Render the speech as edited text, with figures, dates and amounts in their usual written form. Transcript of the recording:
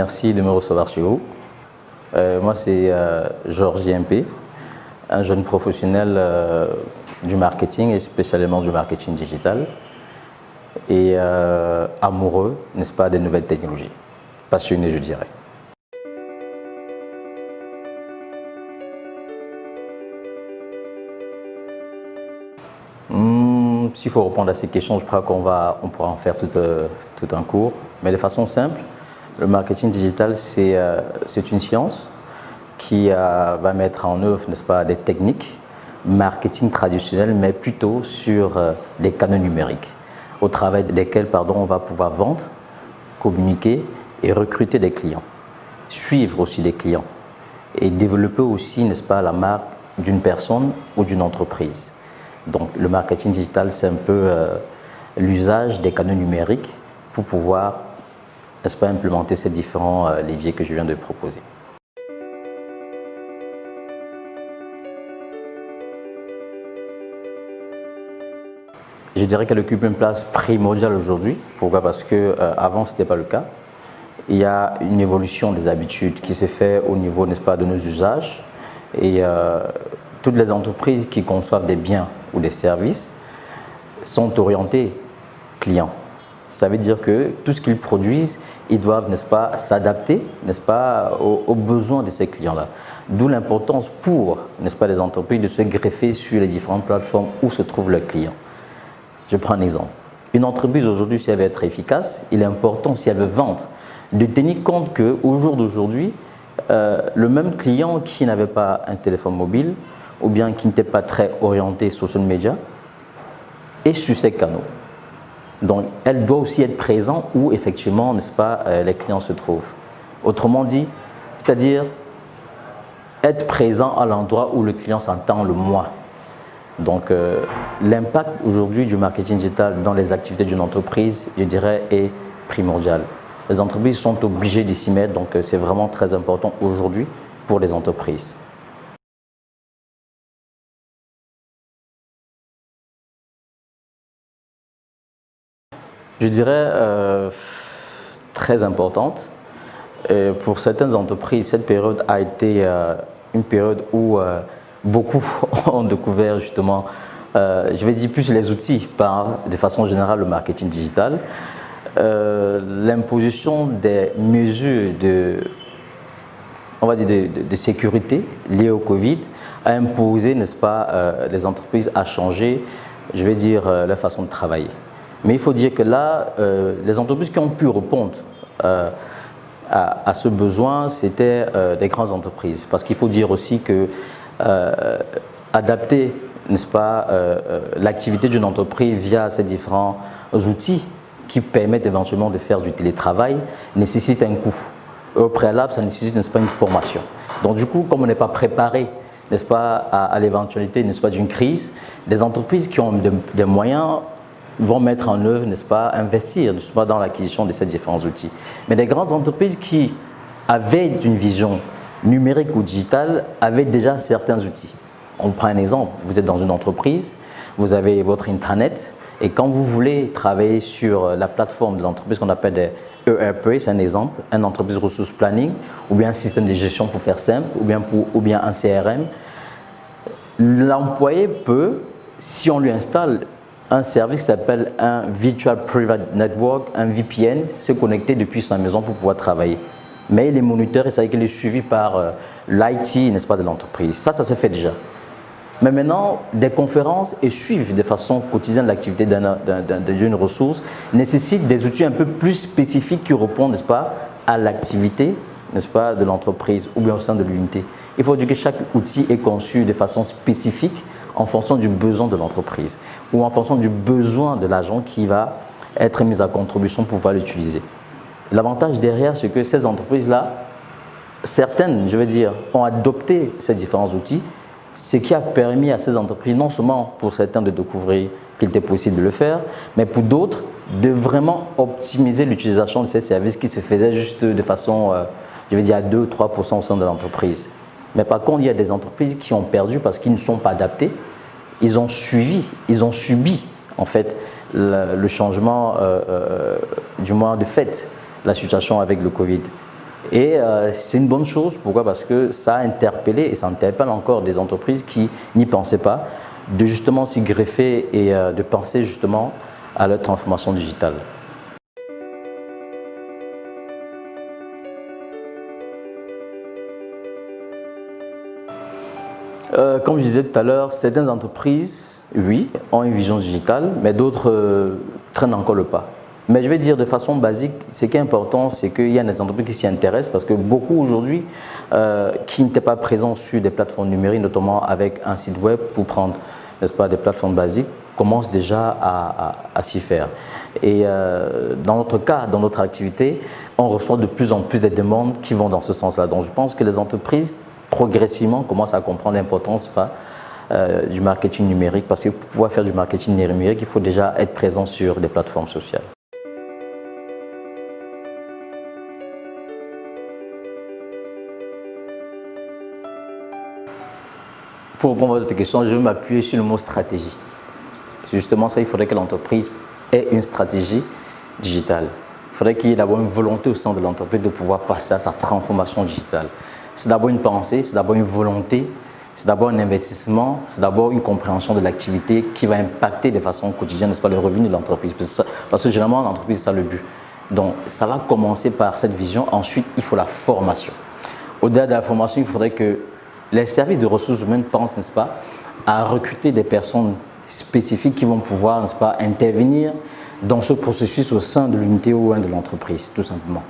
merci de me recevoir chez vous. Moi, c'est Georges JMP, un jeune professionnel du marketing et spécialement du marketing digital et amoureux, n'est-ce pas, des nouvelles technologies. Passionné, je dirais. S'il faut répondre à ces questions, je crois on pourra en faire tout un cours. Mais de façon simple, le marketing digital, c'est une science qui va mettre en œuvre, n'est-ce pas, des techniques marketing traditionnelles, mais plutôt sur des canaux numériques, au travers desquels on va pouvoir vendre, communiquer et recruter des clients, suivre aussi des clients et développer aussi, n'est-ce pas, la marque d'une personne ou d'une entreprise. Donc le marketing digital, c'est un peu l'usage des canaux numériques pour pouvoir, n'est-ce pas, implémenter ces différents leviers que je viens de proposer. Je dirais qu'elle occupe une place primordiale aujourd'hui. Pourquoi? Parce qu'avant, ce n'était pas le cas. Il y a une évolution des habitudes qui se fait au niveau, n'est-ce pas, de nos usages. Et toutes les entreprises qui conçoivent des biens ou des services sont orientées clients. Ça veut dire que tout ce qu'ils produisent, ils doivent, n'est-ce pas, s'adapter, n'est-ce pas, aux besoins de ces clients-là. D'où l'importance pour, n'est-ce pas, les entreprises de se greffer sur les différentes plateformes où se trouvent leurs clients. Je prends un exemple. Une entreprise aujourd'hui, si elle veut être efficace, il est important, si elle veut vendre, de tenir compte qu'au jour d'aujourd'hui, le même client qui n'avait pas un téléphone mobile ou bien qui n'était pas très orienté social media est sur ces canaux. Donc, elle doit aussi être présente où effectivement, n'est-ce pas, les clients se trouvent. Autrement dit, c'est-à-dire être présent à l'endroit où le client s'entend le moins. Donc, l'impact aujourd'hui du marketing digital dans les activités d'une entreprise, je dirais, est primordial. Les entreprises sont obligées de s'y mettre, donc c'est vraiment très important aujourd'hui pour les entreprises. Je dirais très importante. Pour certaines entreprises, cette période a été une période où beaucoup ont découvert justement, je vais dire plus les outils, de façon générale le marketing digital. L'imposition des mesures de sécurité liées au Covid a imposé, n'est-ce pas, les entreprises à changer, je vais dire, leur façon de travailler. Mais il faut dire que là, les entreprises qui ont pu répondre à ce besoin, c'était des grandes entreprises. Parce qu'il faut dire aussi que adapter, n'est-ce pas, l'activité d'une entreprise via ces différents outils qui permettent éventuellement de faire du télétravail nécessite un coût. Au préalable, ça nécessite, n'est-ce pas, une formation. Donc du coup, comme on n'est pas préparé, n'est-ce pas, à l'éventualité, n'est-ce pas, d'une crise, des entreprises qui ont des moyens vont mettre en œuvre, n'est-ce pas, investir, n'est-ce pas, dans l'acquisition de ces différents outils. Mais des grandes entreprises qui avaient une vision numérique ou digitale avaient déjà certains outils. On prend un exemple, vous êtes dans une entreprise, vous avez votre Internet, et quand vous voulez travailler sur la plateforme de l'entreprise qu'on appelle des ERP, c'est un exemple, un entreprise ressources planning, ou bien un système de gestion pour faire simple, ou bien un CRM, l'employé peut, si on lui installe un service qui s'appelle un Virtual Private Network, un VPN, se connecter depuis sa maison pour pouvoir travailler. Mais il est monitoré, c'est-à-dire qu'il est suivi par l'IT, n'est-ce pas, de l'entreprise. Ça se fait déjà. Mais maintenant, des conférences et suivre de façon quotidienne l'activité d'une ressource nécessitent des outils un peu plus spécifiques qui répondent, n'est-ce pas, à l'activité, n'est-ce pas, de l'entreprise ou bien au sein de l'unité. Il faut dire que chaque outil est conçu de façon spécifique en fonction du besoin de l'entreprise ou en fonction du besoin de l'agent qui va être mis à contribution pour pouvoir l'utiliser. L'avantage derrière, c'est que ces entreprises-là, certaines, je veux dire, ont adopté ces différents outils, ce qui a permis à ces entreprises, non seulement pour certains de découvrir qu'il était possible de le faire, mais pour d'autres, de vraiment optimiser l'utilisation de ces services qui se faisaient juste de façon, je veux dire, à 2-3% au sein de l'entreprise. Mais par contre, il y a des entreprises qui ont perdu parce qu'ils ne sont pas adaptés. Ils ont subi en fait le changement, du moins de fait, la situation avec le Covid. Et c'est une bonne chose. Pourquoi? Parce que ça a interpellé et ça interpelle encore des entreprises qui n'y pensaient pas, de justement s'y greffer et de penser justement à leur transformation digitale. Comme je disais tout à l'heure, certaines entreprises, oui, ont une vision digitale, mais d'autres traînent encore le pas. Mais je vais dire de façon basique, ce qui est important, c'est qu'il y a des entreprises qui s'y intéressent parce que beaucoup aujourd'hui qui n'étaient pas présents sur des plateformes numériques, notamment avec un site web pour prendre, n'est-ce pas, des plateformes basiques, commencent déjà à s'y faire. Et dans notre cas, dans notre activité, on reçoit de plus en plus de demandes qui vont dans ce sens-là. Donc je pense que les entreprises progressivement commencent à comprendre l'importance du marketing numérique parce que pour pouvoir faire du marketing numérique, il faut déjà être présent sur des plateformes sociales. Pour répondre à votre question, je vais m'appuyer sur le mot stratégie. C'est justement ça, il faudrait que l'entreprise ait une stratégie digitale. Il faudrait qu'il y ait d'abord une volonté au sein de l'entreprise de pouvoir passer à sa transformation digitale. C'est d'abord une pensée, c'est d'abord une volonté, c'est d'abord un investissement, c'est d'abord une compréhension de l'activité qui va impacter de façon quotidienne, n'est-ce pas, le revenu de l'entreprise. Parce que généralement, l'entreprise, c'est ça le but. Donc, ça va commencer par cette vision. Ensuite, il faut la formation. Au-delà de la formation, il faudrait que les services de ressources humaines pensent, n'est-ce pas, à recruter des personnes spécifiques qui vont pouvoir, n'est-ce pas, intervenir dans ce processus au sein de l'unité ou de l'entreprise, tout simplement.